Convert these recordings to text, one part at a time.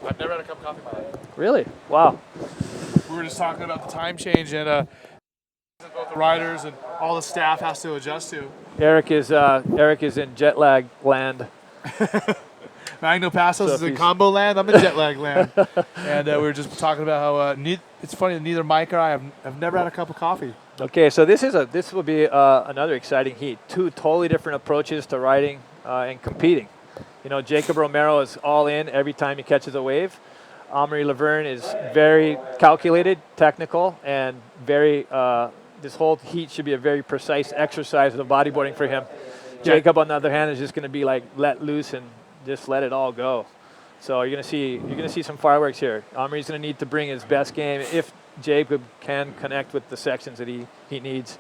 I've never had a cup of coffee in my life. Really? Wow. We were just talking about the time change and both the riders and all the staff has to adjust to. Eric is in jet lag land. Magno Passos is in combo land. I'm in jet lag land. And we were just talking about how it's funny that neither Mike or I have never had a cup of coffee. Okay, so this will be another exciting heat. Two totally different approaches to riding and competing. You know, Jacob Romero is all in every time he catches a wave. Amaury Laverne is very calculated, technical, and very. This whole heat should be a very precise exercise of bodyboarding for him. Yeah. Jacob, on the other hand, is just going to be like let loose and just let it all go. So you're going to see some fireworks here. Amaury's going to need to bring his best game if Jacob can connect with the sections that he needs.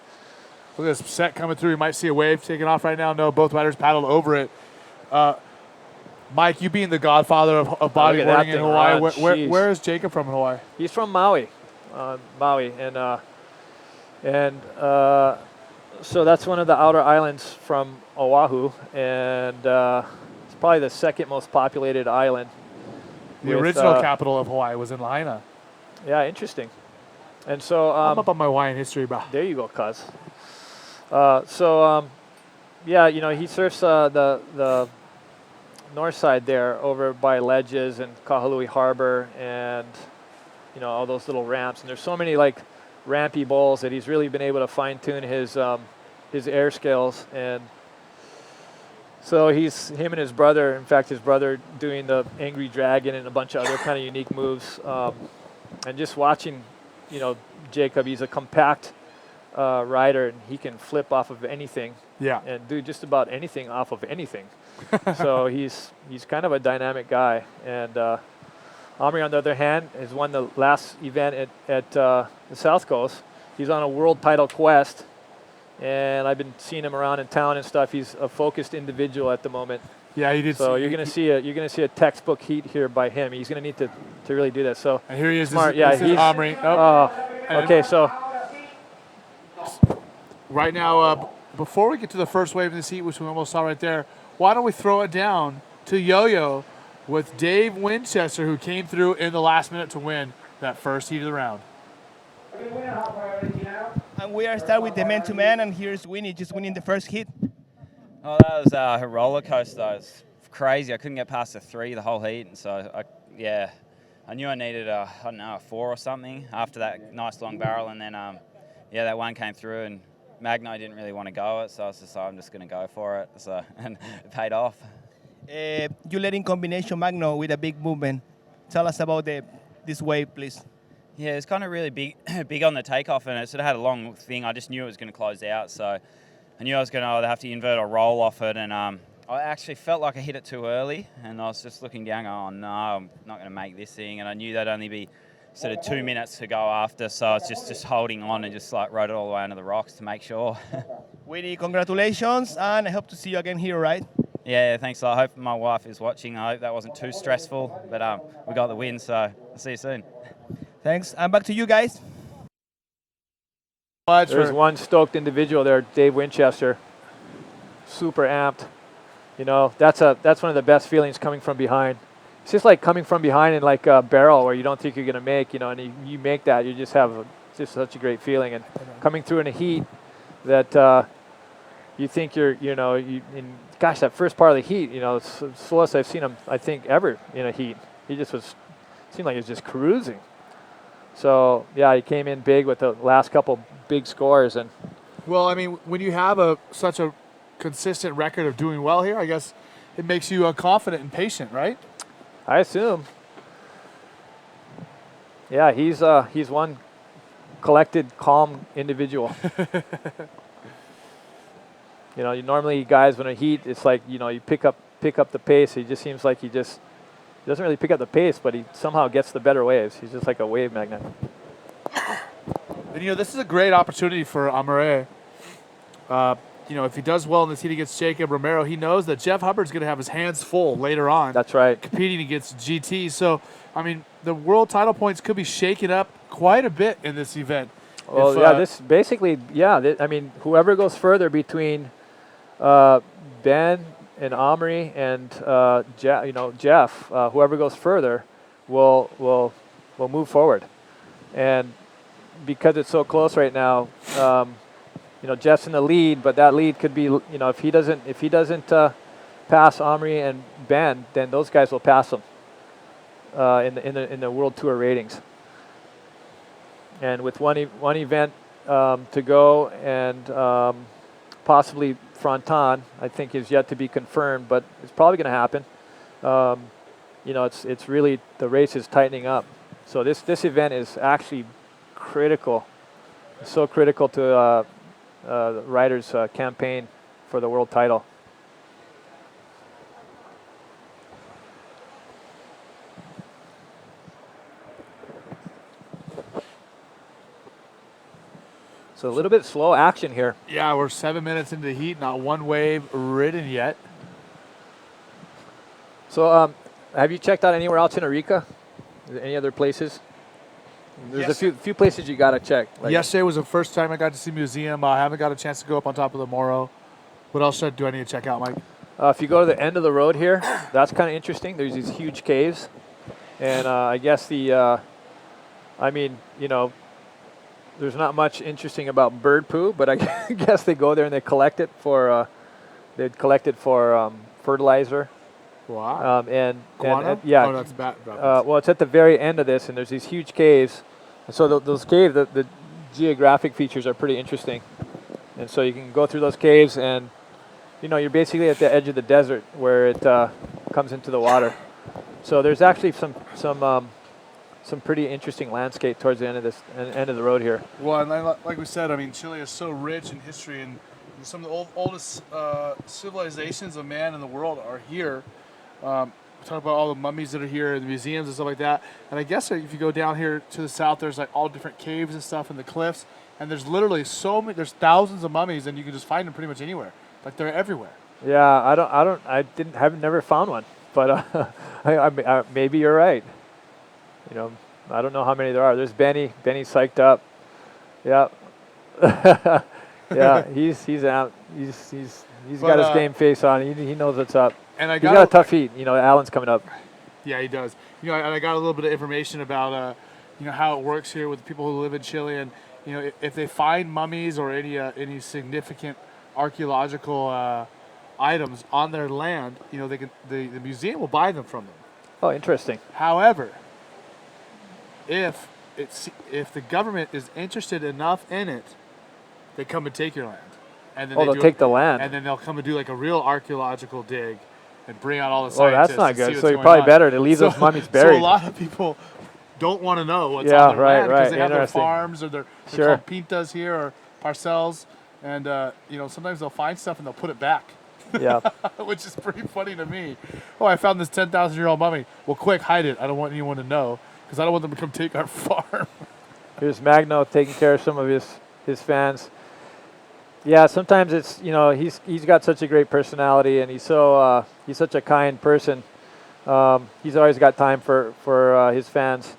Look at this set coming through. You might see a wave taking off right now. No, both riders paddled over it. Mike, you being the godfather of bodyboarding in Hawaii, where is Jacob from in Hawaii? He's from Maui, and so that's one of the outer islands from Oahu, and it's probably the second most populated island. The original capital of Hawaii was in Lahaina. Yeah, interesting. And so I'm up on my Hawaiian history, bro. There you go, cuz. Yeah, you know, he surfs the north side there over by Ledges and Kahului Harbor and, you know, all those little ramps. And there's so many, like, rampy bowls that he's really been able to fine-tune his air skills. And so him and his brother, in fact, his brother doing the Angry Dragon and a bunch of other kind of unique moves. And just watching, you know, Jacob, he's a compact rider, and he can flip off of anything. Yeah. And do just about anything off of anything. So he's kind of a dynamic guy. And Amaury, on the other hand, has won the last event at the South Coast. He's on a world title quest, and I've been seeing him around in town and stuff. He's a focused individual at the moment. Yeah, he did. So you're going to see a textbook heat here by him. He's going to need to really do that. So and here he is. Smart. This is Amaury. Okay, so right now, before we get to the first wave in this heat, which we almost saw right there, why don't we throw it down to Yo-Yo with Dave Winchester, who came through in the last minute to win that first heat of the round. And we are start with the man-to-man, and here's Winnie just winning the first hit. Oh, that was a roller coaster. It was crazy. I couldn't get past a 3 the whole heat, and so I knew I needed a 4 or something after that nice long barrel, and then that one came through, and Magno didn't really want to go it, so I was just like, I'm just going to go for it. So and it paid off. You led in combination Magno with a big movement. Tell us about this wave, please. Yeah, it's kind of really big on the takeoff, and it sort of had a long thing. I just knew it was going to close out, so I knew I was going to either have to invert or roll off it, and I actually felt like I hit it too early, and I was just looking down going, oh no, I'm not going to make this thing, and I knew that'd only be sort of 2 minutes to go after, so I was just holding on and just like rode it all the way under the rocks to make sure. Winnie, congratulations, and I hope to see you again here, right? Yeah, thanks. I hope my wife is watching. I hope that wasn't too stressful, but we got the win, so I'll see you soon. Thanks, and back to you guys. There's one stoked individual there, Dave Winchester, super amped. You know, that's one of the best feelings coming from behind. It's just like coming from behind in like a barrel where you don't think you're going to make, you know, and you make that, you just have just such a great feeling. And coming through in a heat that you think gosh, that first part of the heat, you know, it's the slowest I've seen him, I think, ever in a heat. He just seemed like he was just cruising. So, yeah, he came in big with the last couple big scores. And well, I mean, when you have such a consistent record of doing well here, I guess it makes you confident and patient, right? I assume. Yeah, he's one collected, calm individual. You know, normally guys when a heat, it's like, you know, you pick up the pace. He just seems like he doesn't really pick up the pace, but he somehow gets the better waves. He's just like a wave magnet. And you know, this is a great opportunity for Amaury. You know, if he does well in this heat against Jacob Romero, he knows that Jeff Hubbard's going to have his hands full later on. That's right. Competing against GT. So, I mean, the world title points could be shaken up quite a bit in this event. Well, this basically, I mean, whoever goes further between Ben and Amaury and Jeff, whoever goes further will move forward. And because it's so close right now, Jeff's in the lead, but that lead could be, if he doesn't pass Omri and Ben, then those guys will pass him in the World Tour ratings. And with one event to go, and possibly Fronton, I think is yet to be confirmed, but it's probably going to happen. It's really, the race is tightening up. So this event is actually critical. It's so critical to the riders' campaign for the world title. So a little bit slow action here. Yeah, we're 7 minutes into the heat, not one wave ridden yet. So have you checked out anywhere else in Arica? Any other places? There's Yes. a few places you got to check. Yesterday was the first time I got to see museum. I haven't got a chance to go up on top of the Morro. What else do I need to check out, Mike? If you go to the end of the road here, that's kind of interesting. There's these huge caves. And I guess there's not much interesting about bird poo, but I guess they go there and they collect it for fertilizer. Wow. Guano? Yeah. Oh, that's bad. Well, it's at the very end of this, and there's these huge caves. And so those caves, the geographic features are pretty interesting. And so you can go through those caves, and you're basically at the edge of the desert where it comes into the water. So there's actually some pretty interesting landscape towards the end of the road here. Well, and like we said, I mean, Chile is so rich in history, and some of the oldest civilizations of man in the world are here. We talk about all the mummies that are here, and the museums and stuff like that. And I guess if you go down here to the south, there's like all different caves and stuff in the cliffs, and there's literally there's thousands of mummies, and you can just find them pretty much anywhere. Like they're everywhere. Yeah, haven't never found one, but maybe you're right. I don't know how many there are. There's Benny. Benny's psyched up. Yeah. Yeah, he's out. He's got his game face on. He knows what's up. And he's got a tough heat. Alan's coming up. Yeah, he does. And I got a little bit of information about how it works here with people who live in Chile, and if they find mummies or any significant archaeological items on their land, the museum will buy them from them. Oh, interesting. However, if the government is interested enough in it, they come and take your land. And then they'll take the land. And then they'll come and do like a real archaeological dig and bring out all the Oh, scientists. that's not and see good. what's So you're going probably on. better to leave those mummies buried. So a lot of people don't want to know what's on their land because they have their farms or they're called pintas here or parcels. And, sometimes they'll find stuff and they'll put it back. Yeah. Which is pretty funny to me. Oh, I found this 10,000-year-old mummy. Well, quick, hide it. I don't want anyone to know because I don't want them to come take our farm. Here's Magno taking care of some of his fans. Yeah, sometimes it's he's got such a great personality and he's such a kind person. He's always got time for his fans,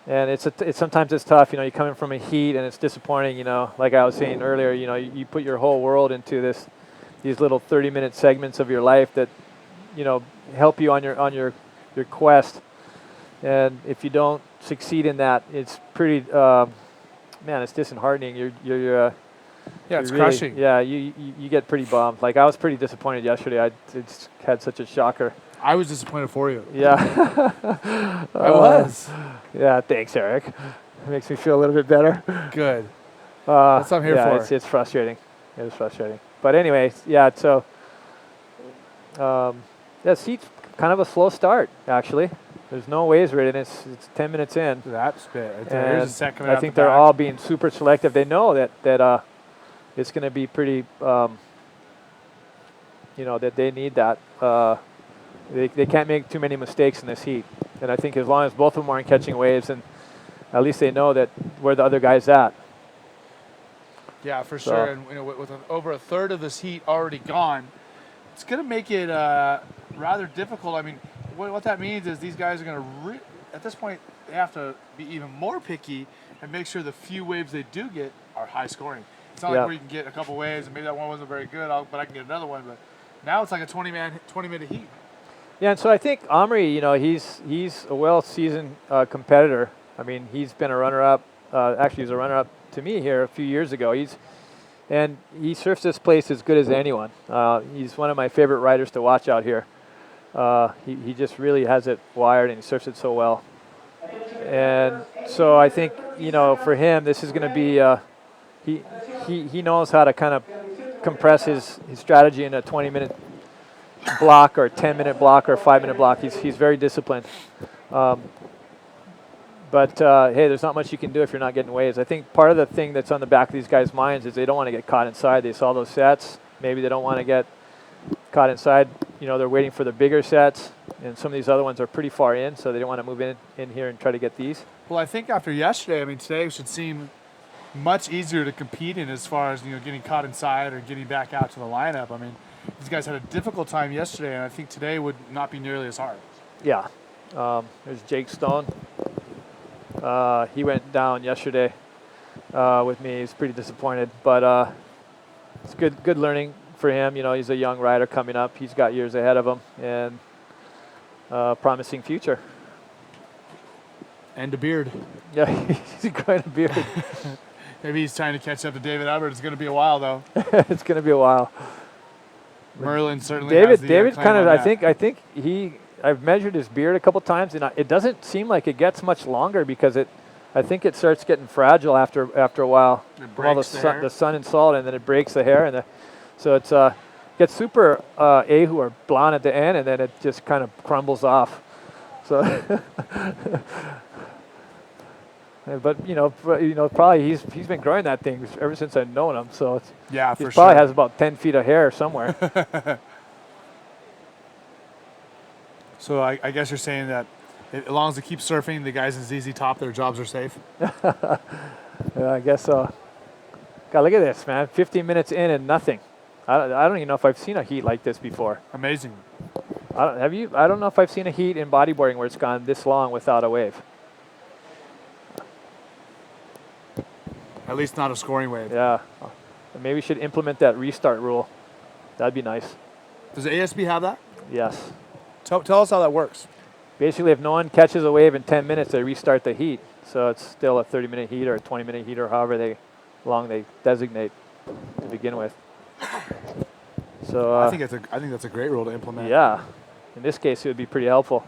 and it's sometimes it's tough. You come in from a heat and it's disappointing. Like I was saying earlier, you put your whole world into these little 30-minute segments of your life that help you on your quest, and if you don't succeed in that, it's pretty it's disheartening. You're it's really, crushing. Yeah, you get pretty bummed. Like I was pretty disappointed yesterday. I just had such a shocker. I was disappointed for you. Yeah. I was. Yeah, thanks, Eric. It makes me feel a little bit better. Good. That's what I'm here for. It's frustrating. It is frustrating. But anyway, yeah, so seat's kind of a slow start, actually. There's no waves ridden. It's 10 minutes in. That spit right there. And Here's a second. I think they're all being super selective. They know that it's going to be pretty, that they need that. They can't make too many mistakes in this heat. And I think as long as both of them aren't catching waves, and at least they know that where the other guy's at. Yeah, for sure. And with over a third of this heat already gone, it's going to make it rather difficult. I mean, what that means is these guys are going to, at this point, they have to be even more picky and make sure the few waves they do get are high scoring. It's not like where you can get a couple waves and maybe that one wasn't very good, but I can get another one. But now it's like a 20-minute heat. Yeah, and so I think Omri, you know, he's a well-seasoned competitor. I mean, he's been a runner-up. Actually, he was a runner-up to me here a few years ago. And he surfs this place as good as anyone. He's one of my favorite riders to watch out here. He just really has it wired, and he surfs it so well. And so I think, you know, for him, this is going to be he knows how to kind of compress his strategy in a 20-minute block or a 10-minute block or a 5-minute block. He's very disciplined. But hey, there's not much you can do if you're not getting waves. I think part of the thing that's on the back of these guys' minds is they don't want to get caught inside. They saw those sets. Maybe they don't want to get caught inside. You know, they're waiting for the bigger sets, and some of these other ones are pretty far in, so they don't want to move in here and try to get these. Well, I think after yesterday, I mean, today should seem much easier to compete in as far as, you know, getting caught inside or getting back out to the lineup. I mean, these guys had a difficult time yesterday, and I think today would not be nearly as hard. Yeah. There's Jake Stone. He went down yesterday with me. He's pretty disappointed, but it's good learning for him. You know, he's a young rider coming up. He's got years ahead of him, and promising future. And a beard. Yeah, he's growing a beard. Maybe he's trying to catch up to David Albert. It's going to be a while, though. It's going to be a while. Merlin certainly has the David claim kind of, on I think I've measured his beard a couple times, and it doesn't seem like it gets much longer because I think it starts getting fragile after a while. It From all breaks the sun and salt, and then it breaks the hair, and so it's gets super ahu or blonde at the end, and then it just kind of crumbles off. So, but you know, probably he's been growing that thing ever since I've known him. So it's, Yeah, he for probably sure. has about 10 feet of hair somewhere. So I guess you're saying that as long as they keep surfing, the guys in ZZ Top, their jobs are safe? Yeah, I guess so. God, look at this, man. 15 minutes in and nothing. I don't even know if I've seen a heat like this before. Amazing. Have you? I don't know if I've seen a heat in bodyboarding where it's gone this long without a wave. At least not a scoring wave. Yeah. Maybe we should implement that restart rule. That'd be nice. Does the ASB have that? Yes. Tell us how that works. Basically, if no one catches a wave in 10 minutes, they restart the heat. So it's still a 30-minute heat or a 20-minute heat or however long they designate to begin with. So I think that's a great rule to implement. yeah, in this case, it would be pretty helpful.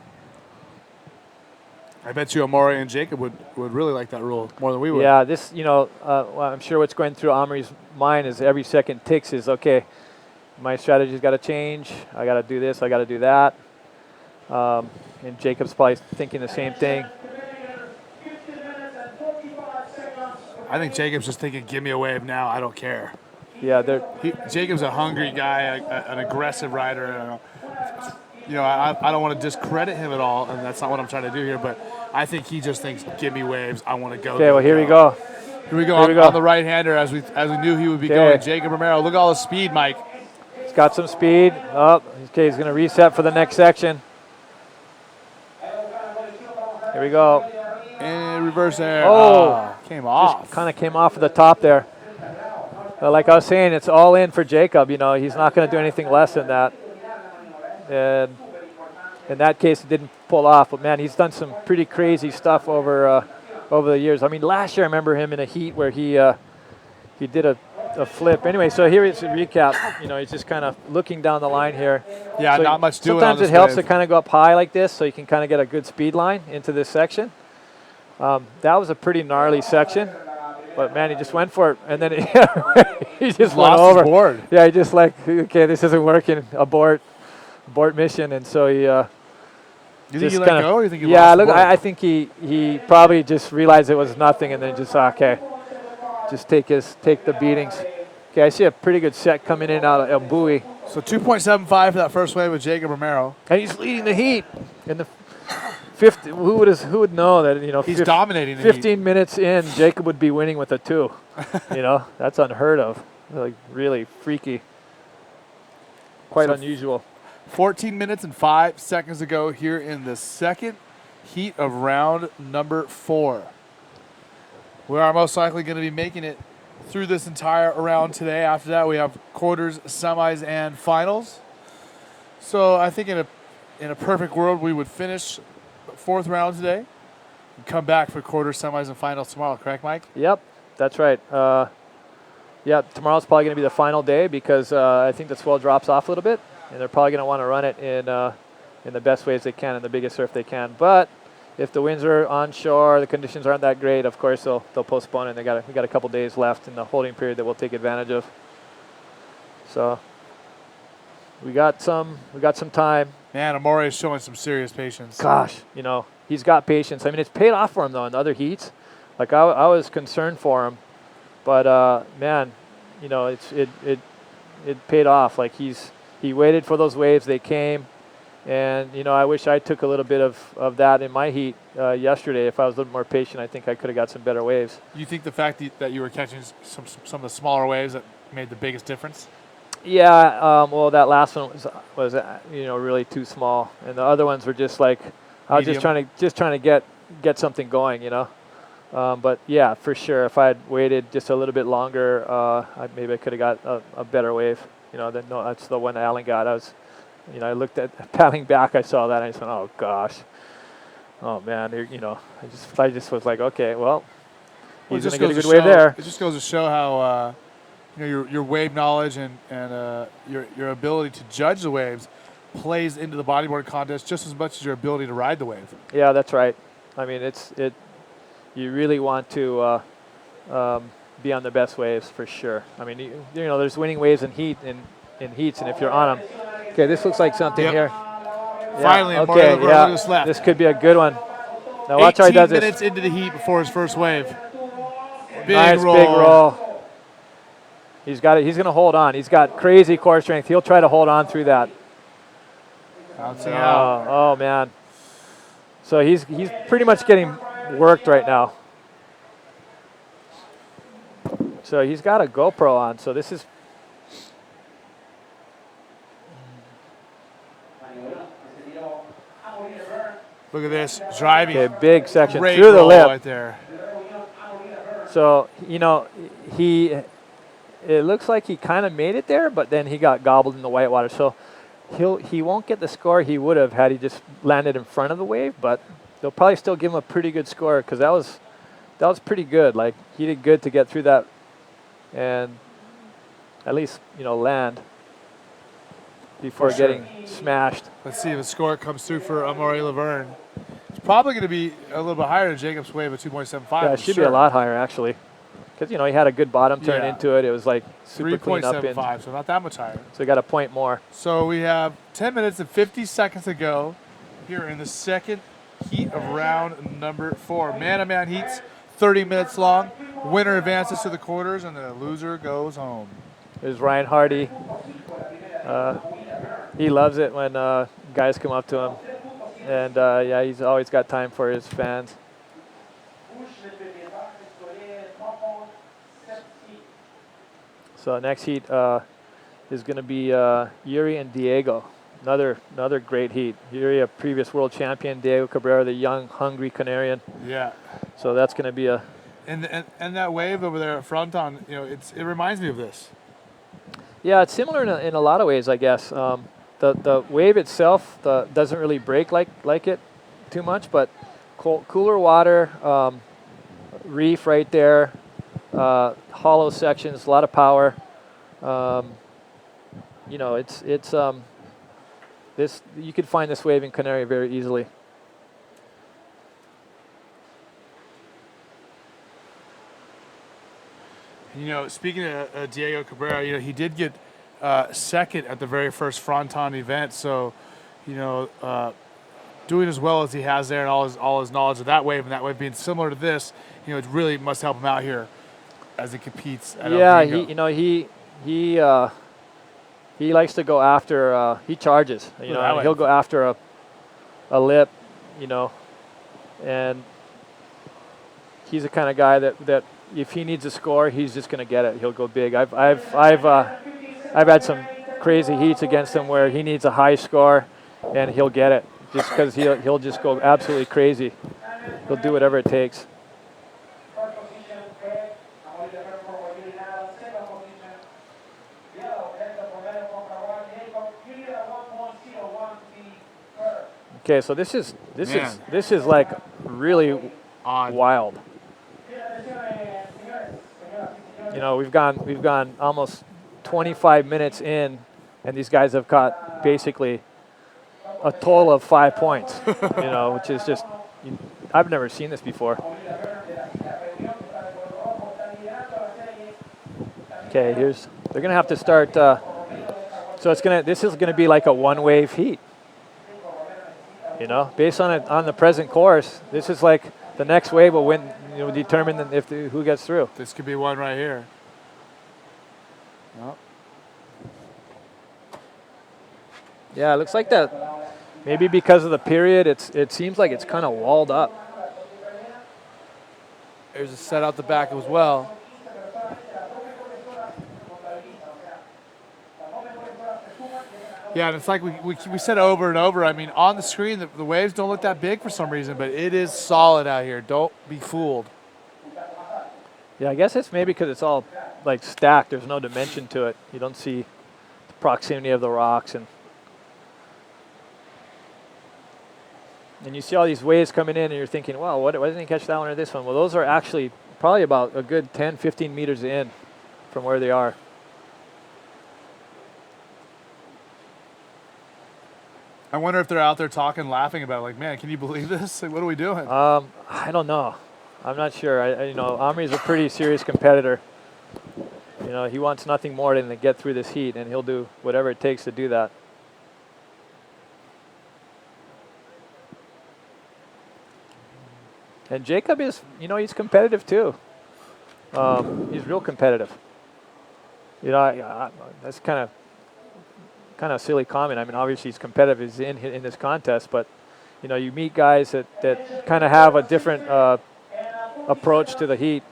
I bet you Amore and Jacob would really like that rule more than we would. Yeah, this, you know, well, I'm sure what's going through Omri's mind is every second ticks is, okay, my strategy's got to change. I got to do this. I got to do that. And Jacob's probably thinking the same thing. I think Jacob's just thinking, give me a wave now. I don't care. Yeah, Jacob's a hungry guy, an aggressive rider. You know, I don't want to discredit him at all, and that's not what I'm trying to do here, but I think he just thinks, give me waves. I want to go. Okay, well, here we go. Here we go on the right-hander as we knew he would be going. Jacob Romero, look at all the speed, Mike. He's got some speed. Oh, okay, he's going to reset for the next section. Here we go. And reverse there. Oh, came off. Kind of came off at the top there. Like I was saying, it's all in for Jacob. You know, he's not going to do anything less than that. And in that case, it didn't pull off. But man, he's done some pretty crazy stuff over the years. I mean, last year I remember him in a heat where he did a flip. Anyway, so here is a recap. You know, he's just kind of looking down the line here. Yeah, so not much doing. Sometimes it helps to kind of go up high like this, so you can kind of get a good speed line into this section. That was a pretty gnarly section. But man, he just went for it, and then he just went lost over. His board. Yeah, he just like, okay, this isn't working. Abort mission, and so he. You think he let go, or you think he yeah, lost look, the board? I think he probably just realized it was nothing, and then just okay, just take the beatings. Okay, I see a pretty good set coming in out of El Buoy. So 2.75 for that first wave with Jacob Romero. And he's leading the heat in the 50. Who would know that, you know, He's dominating the 15 heat. minutes in, Jacob would be winning with a 2. You know, that's unheard of. Like really freaky. Quite unusual. 14 minutes and 5 seconds to go here in the second heat of round number 4. We are most likely going to be making it through this entire round today. After that, we have quarters, semis, and finals. So I think in in a perfect world, we would finish the 4th round today and come back for quarters, semis, and finals tomorrow. Correct, Mike? Yep, that's right. Yeah, tomorrow's probably going to be the final day because I think the swell drops off a little bit, and they're probably going to want to run it in the best ways they can and the biggest surf they can. But if the winds are onshore, the conditions aren't that great, of course they'll postpone it. We got a couple days left in the holding period that we'll take advantage of. So we got some time. Man, Amore is showing some serious patience. Gosh, he's got patience. I mean, it's paid off for him though in the other heats. Like I was concerned for him, but man, it paid off. Like he waited for those waves, they came, and I wish I took a little bit of that in my heat yesterday. If I was a little more patient, I think I could have got some better waves. You think the fact that you were catching some of the smaller waves that made the biggest difference? Yeah, well, that last one was really too small, and the other ones were just like I was just trying to get something going, But yeah, for sure, if I had waited just a little bit longer, maybe I could have got a better wave. That's the one Alan got. I looked at paddling back, I saw that, and I just went, oh gosh, oh man, I just was like, okay, well, he's gonna get a good wave there. It just goes to show how. Your wave knowledge and your ability to judge the waves plays into the bodyboard contest just as much as your ability to ride the wave. Yeah, that's right. I mean, you really want to be on the best waves for sure. I mean, there's winning waves in heats, and if you're on them, okay, this looks like something here. Yeah, finally, okay, yeah, this could be a good one. Now watch how he does 18 this. minutes into the heat before his first wave. Big Nice roll. big roll. He's got it. He's going to hold on. He's got crazy core strength. He'll try to hold on through that. Bouncing out. Oh man. So he's pretty much getting worked right now. So he's got a GoPro on. So this is. Look at this driving. Okay, big section Great through the roll lip. right there. So it looks like he kind of made it there, but then he got gobbled in the whitewater. So he won't get the score he would have had he just landed in front of the wave, but they'll probably still give him a pretty good score because that was pretty good. Like he did good to get through that and at least land before getting smashed. Let's see if a score comes through for Amaury Laverne. It's probably going to be a little bit higher than Jacob's wave of 2.75. Yeah, it should be a lot higher actually. Because, he had a good bottom turn into it. It was like super clean up in. 3.75, so not that much higher. So he got a point more. So we have 10 minutes and 50 seconds to go here in the second heat of round number 4. Man-to-man heats, 30 minutes long. Winner advances to the quarters, and the loser goes home. There's Ryan Hardy. He loves it when guys come up to him. And, yeah, he's always got time for his fans. So next heat is going to be Yuri and Diego. Another great heat. Yuri, a previous world champion. Diego Cabrera, the young, hungry Canarian. Yeah. So that's going to be a. And that wave over there at Fronton, it reminds me of this. Yeah, it's similar in a lot of ways, I guess. The wave itself doesn't really break like it too much, but cooler water, reef right there. Hollow sections, a lot of power. This you could find this wave in Canary very easily. Speaking of Diego Cabrera, he did get second at the very first Fronton event. So, doing as well as he has there and all his knowledge of that wave and that wave being similar to this, it really must help him out here as he competes at El Gringo. He likes to go after. He charges. He'll go after a lip, and he's the kind of guy that if he needs a score, he's just going to get it. He'll go big. I've had some crazy heats against him where he needs a high score, and he'll get it just because he'll just go absolutely crazy. He'll do whatever it takes. Okay, so this is Man. like really Odd. wild. You know, we've gone almost 25 minutes in, and these guys have caught basically a total of 5 points. You know, which is just I've never seen this before. Okay, they're gonna have to start. So this is gonna be like a one-wave heat. You know, based on the present course, this is like the next wave will win. You know, determine who gets through. This could be one right here. Oh. Yeah, it looks like that. Maybe because of the period, it seems like it's kind of walled up. There's a set out the back as well. Yeah, and it's like we said over and over. I mean, on the screen, the waves don't look that big for some reason, but it is solid out here. Don't be fooled. Yeah, I guess it's maybe because it's all like stacked. There's no dimension to it. You don't see the proximity of the rocks, and you see all these waves coming in, and you're thinking, well, why didn't he catch that one or this one? Well, those are actually probably about a good 10, 15 meters in from where they are. I wonder if they're out there talking, laughing about it, like, man, can you believe this? Like, what are we doing? I don't know. I'm not sure. You know, Omri's a pretty serious competitor. You know, he wants nothing more than to get through this heat, and he'll do whatever it takes to do that. And Jacob is, you know, he's competitive too. He's real competitive. You know, that's kind of silly comment. I mean, obviously he's competitive. He's in this contest, but you know, you meet guys that kind of have a different approach to the heat.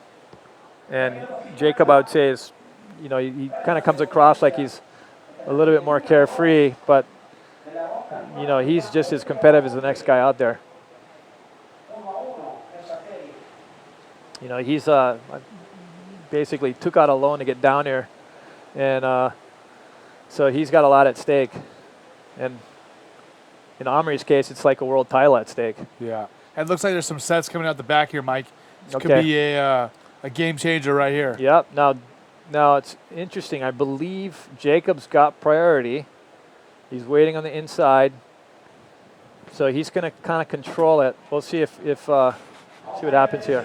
And Jacob, I would say, is, you know, he kind of comes across like he's a little bit more carefree, but you know, he's just as competitive as the next guy out there. You know, he's basically took out a loan to get down here, and so he's got a lot at stake. And in Omri's case, it's like a world title at stake. Yeah. And it looks like there's some sets coming out the back here, Mike. This Okay. could be a game changer right here. Yep. Now it's interesting. I believe Jacob's got priority. He's waiting on the inside, so he's going to kind of control it. We'll see see what happens here.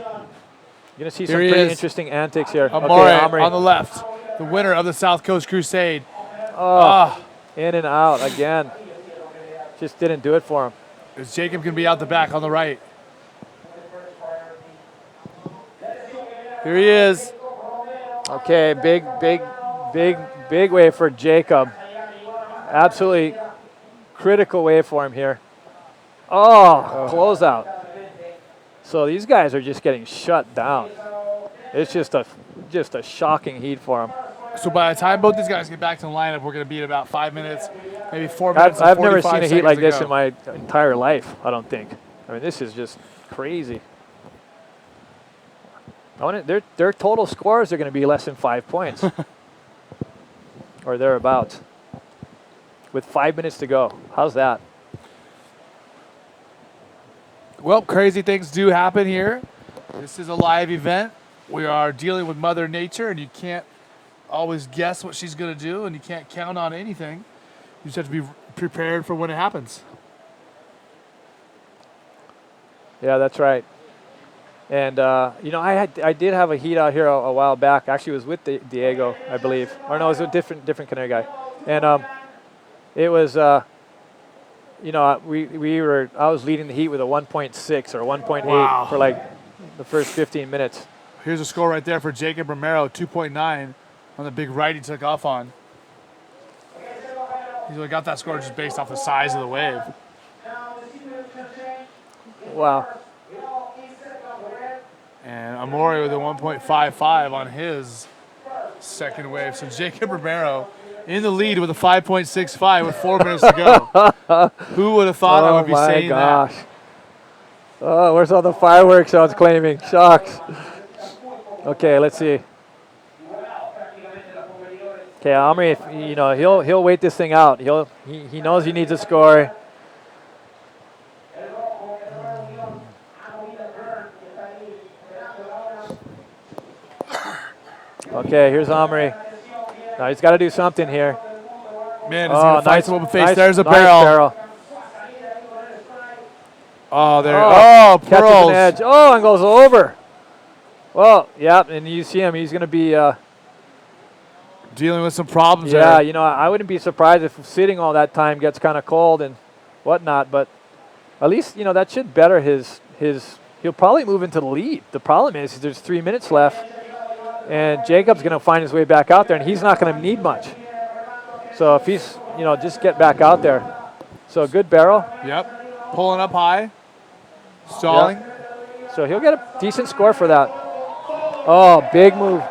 You're going to see some pretty interesting antics here. Omri on the left, the winner of the South Coast Crusade. In and out again. Just didn't do it for him. Is Jacob going to be out the back on the right? Here he is. Okay, big wave for Jacob. Absolutely critical wave for him here. Close out. So these guys are just getting shut down. It's just a shocking heat for them. So by the time both these guys get back to the lineup, we're going to be at about 5 minutes, maybe 4 minutes. I've never seen a heat like this go. in my entire life, I don't think. I mean, this is just crazy. Their total scores are going to be less than 5 points. Or thereabouts. With 5 minutes to go. How's that? Well, crazy things do happen here. This is a live event. We are dealing with Mother Nature, and you can't always guess what she's going to do, and you can't count on anything. You just have to be prepared for when it happens. Yeah, that's right. And, you know, I did have a heat out here a while back. Actually, it was with Diego, I believe. Or no, it was a different Canary guy. And it was, you know, I was leading the heat with a 1.6 or 1.8 for like the first 15 minutes. Here's a score right there for Jacob Romero, 2.9 on the big right he took off on. He's only got that score just based off the size of the wave. Wow. And Amore with a 1.55 on his second wave. So Jacob Romero in the lead with a 5.65 with 4 minutes to go. Who would have thought I would be saying that? Oh, where's all the fireworks I was claiming? Shucks. Okay, let's see. Okay, Omri, you know, he'll wait this thing out. He knows he needs a score. Okay, here's Omri. Now he's got to do something here. Man, he's going to fight some open face. There's a nice barrel. Oh, there. Oh, Oh, catches pearls. an edge. Oh, and goes over. Well, yeah, and you see him. He's going to be dealing with some problems yeah, there. you know, I wouldn't be surprised if sitting all that time gets kind of cold and whatnot, but at least, you know, that should better his he'll probably move into the lead. The problem is there's 3 minutes left, and Jacob's going to find his way back out there, and he's not going to need much. So if he's, you know, just get back out there. So good barrel. Yep. Pulling up high. Stalling. Yep. So he'll get a decent score for that. Oh, big move.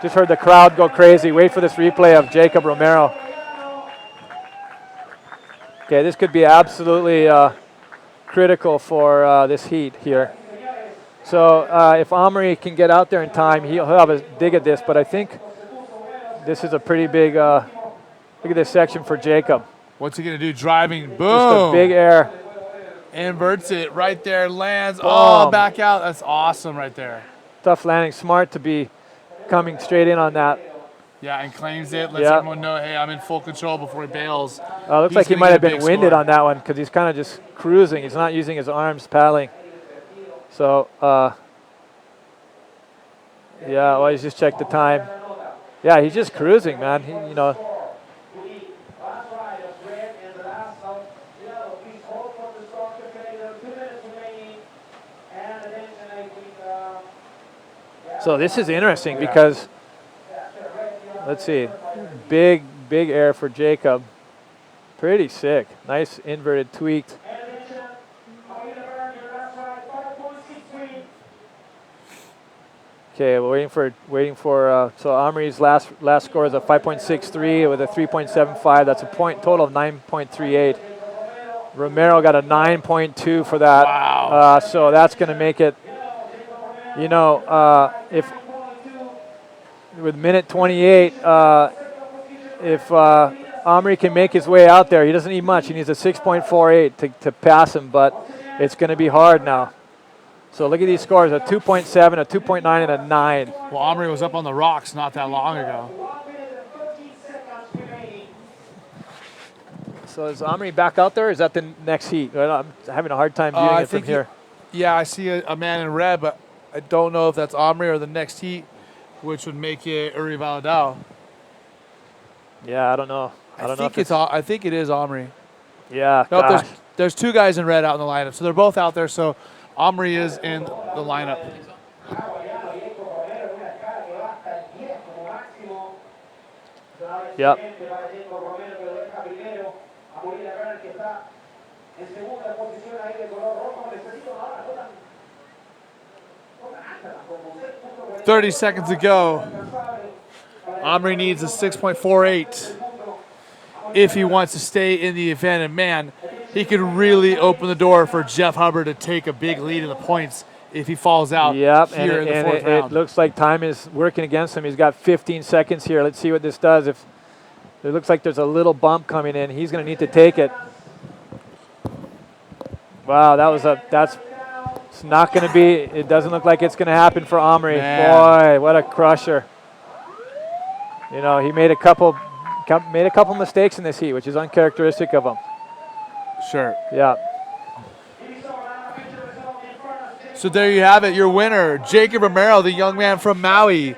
Just heard the crowd go crazy. Wait for this replay of Jacob Romero. Okay, this could be absolutely critical for this heat here. So if Omri can get out there in time, he'll have a dig at this, but I think this is a pretty big, look at this section for Jacob. What's he going to do? Driving. Boom. Just a big air. Inverts it right there. Lands. Boom. Oh, back out. That's awesome right there. Tough landing. Smart to be coming straight in on that. Yeah, and claims it. Lets everyone know, hey, I'm in full control before he bails. Looks like he might have been winded on that one because he's kind of just cruising. He's not using his arms paddling. So, yeah, well, he's just checked the time. Yeah, he's just cruising, man. He, you know. So this is interesting because, let's see, big air for Jacob. Pretty sick. Nice inverted tweaked. Okay, we're waiting for. So Omri's last score is a 5.63 with a 3.75. That's a point total of 9.38. Romero got a 9.2 for that. Wow. So that's going to make it. You know, if with minute 28, if Omri can make his way out there, he doesn't need much. He needs a 6.48 to pass him, but it's going to be hard now. So look at these scores: a 2.7, a 2.9, and a 9. Well, Omri was up on the rocks not that long ago. So is Omri back out there? Or is that the next heat? I'm having a hard time viewing it from here. Yeah, I see a man in red, but I don't know if that's Omri or the next heat, which would make it Uri Valadao. Yeah, I don't know. I think it is Omri. Yeah, No, gosh. there's two guys in red out in the lineup, so they're both out there. So Omri is in the lineup. Yep. .30 seconds to go. Omri needs a 6.48 if he wants to stay in the event. And man, he could really open the door for Jeff Hubbard to take a big lead in the points if he falls out here in the fourth round. It looks like time is working against him. He's got 15 seconds here. Let's see what this does. If it looks like there's a little bump coming in, he's going to need to take it. Wow, that's it's not going to be. It doesn't look like it's going to happen for Omri. Man. Boy, what a crusher! You know, he made a couple mistakes in this heat, which is uncharacteristic of him. Sure. Yeah. So there you have it, your winner, Jacob Romero, the young man from Maui.